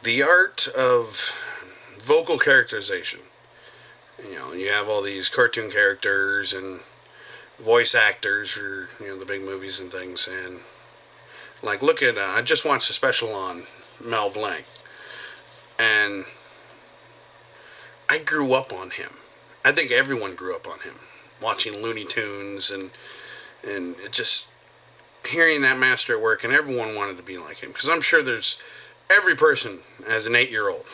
the art of vocal characterization. You have all these cartoon characters and voice actors for the big movies and things, and like look at I just watched a special on Mel Blanc, and I grew up on him. I think everyone grew up on him, watching Looney Tunes and it just hearing that master at work, and everyone wanted to be like him because I'm sure there's every person as an 8-year-old,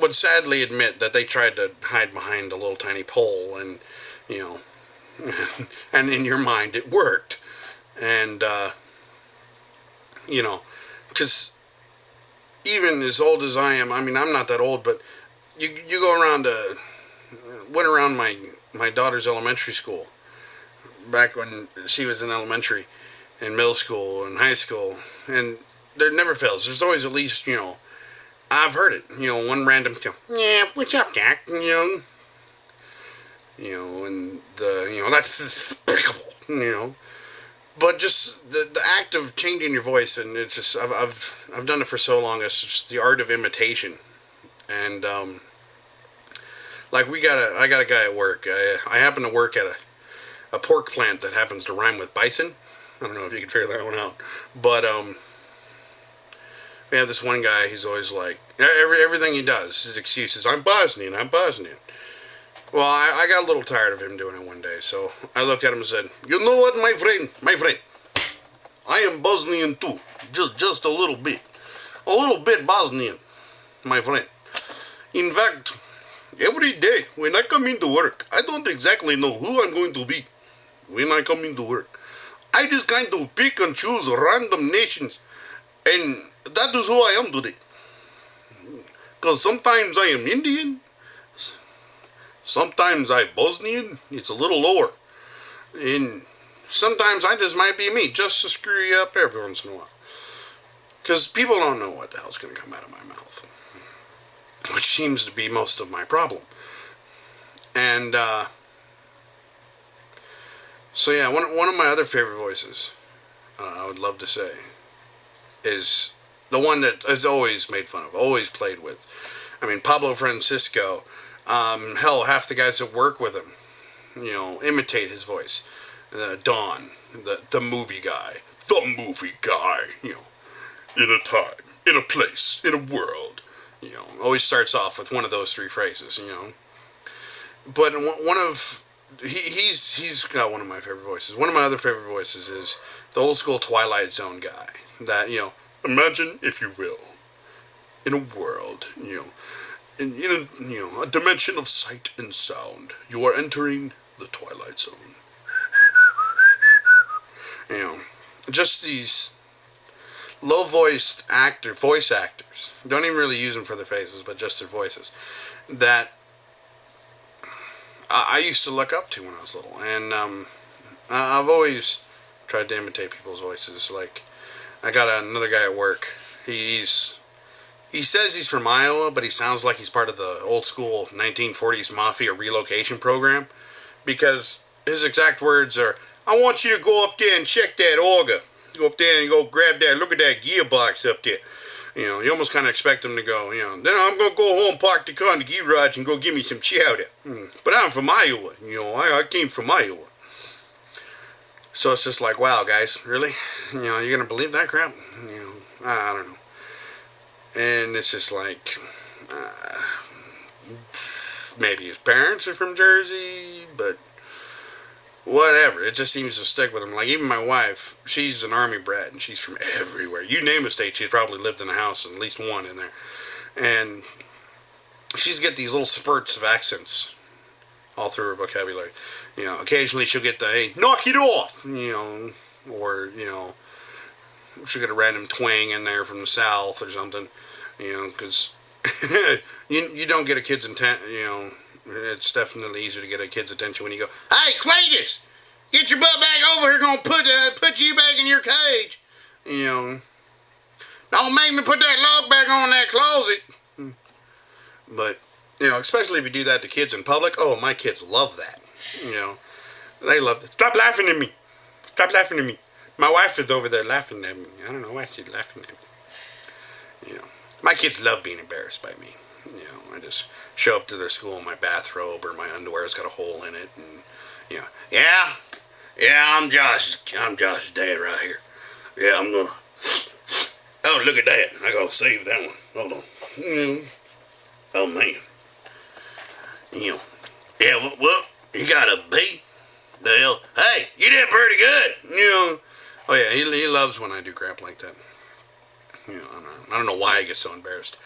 would sadly admit that they tried to hide behind a little tiny pole, and and in your mind it worked, and because even as old as I am, I mean I'm not that old, but you go around went around my daughter's elementary school back when she was in elementary and middle school and high school, and there never fails. There's always at least I've heard it. One random, yeah, what's up, Doc? And that's despicable. But just the act of changing your voice, and it's just I've done it for so long. It's just the art of imitation, and like I got a guy at work. I happen to work at a pork plant that happens to rhyme with bison. I don't know if you can figure that one out, but we have this one guy. He's always like everything he does. His excuse is I'm Bosnian. Well, I got a little tired of him doing it one day, so I looked at him and said, "You know what, my friend, I am Bosnian too, just a little bit Bosnian, my friend. In fact, every day when I come into work, I don't exactly know who I'm going to be when I come into work. I just kind of pick and choose random nations, and that is who I am today. Because sometimes I am Indian, sometimes I'm Bosnian, it's a little lower, and sometimes I just might be me, just to screw you up every once in a while. Because people don't know what the hell's going to come out of my mouth, which seems to be most of my problem. And, so yeah, one of my other favorite voices, I would love to say, is the one that is always made fun of, always played with. I mean, Pablo Francisco, hell, half the guys that work with him, imitate his voice. Don, the movie guy, in a time, in a place, in a world, always starts off with one of those three phrases, But he's got one of my favorite voices. One of my other favorite voices is the old school Twilight Zone guy. That, imagine, if you will, in a world, in a dimension of sight and sound, you are entering the Twilight Zone. Just these low-voiced voice actors. Don't even really use them for their faces, but just their voices. That I used to look up to when I was little, and I've always tried to imitate people's voices. Like, I got another guy at work. He says he's from Iowa, but he sounds like he's part of the old school 1940s mafia relocation program, because his exact words are, "I want you to go up there and check that auger. Go up there and go grab that. Look at that gearbox up there." You almost kind of expect him to go, then I'm going to go home, park the car in the garage, and go give me some chowder. But I'm from Iowa. I came from Iowa. So it's just like, wow, guys, really? You're going to believe that crap? I don't know. And it's just like, maybe his parents are from Jersey, but whatever. It just seems to stick with him. Like, even my wife, she's an Army brat, and she's from everywhere. You name a state, she's probably lived in a house, at least one in there. And she's get these little spurts of accents all through her vocabulary. Occasionally she'll get the, "Hey, knock it off," or, she'll get a random twang in there from the South or something, because you don't get a kid's intent, it's definitely easier to get a kid's attention when you go, "Hey, Cletus, get your butt back over here, gonna put you back in your cage. Don't make me put that lock back on that closet." But, especially if you do that to kids in public, oh, my kids love that. They love it. "Stop laughing at me. Stop laughing at me. My wife is over there laughing at me. I don't know why she's laughing at me." kids love being embarrassed by me. You know, I just show up to their school in my bathrobe or my underwear's got a hole in it, and you know, yeah, I'm Josh's dad right here. Yeah, I'm gonna. Oh, look at that! I gotta save that one. Hold on. Oh man. You know, yeah. Well, you got a B. The hell? Hey, you did pretty good. You know. Oh yeah, he loves when I do crap like that. You know, I don't know why I get so embarrassed.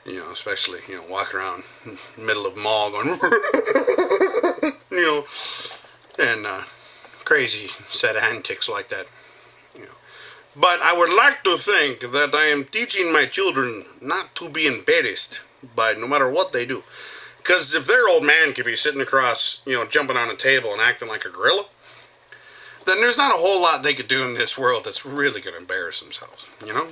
You know, especially, you know, walking around in the middle of the mall going, you know, and crazy set of antics like that. You know. But I would like to think that I am teaching my children not to be embarrassed by no matter what they do. Because if their old man could be sitting across, you know, jumping on a table and acting like a gorilla, then there's not a whole lot they could do in this world that's really going to embarrass themselves, you know?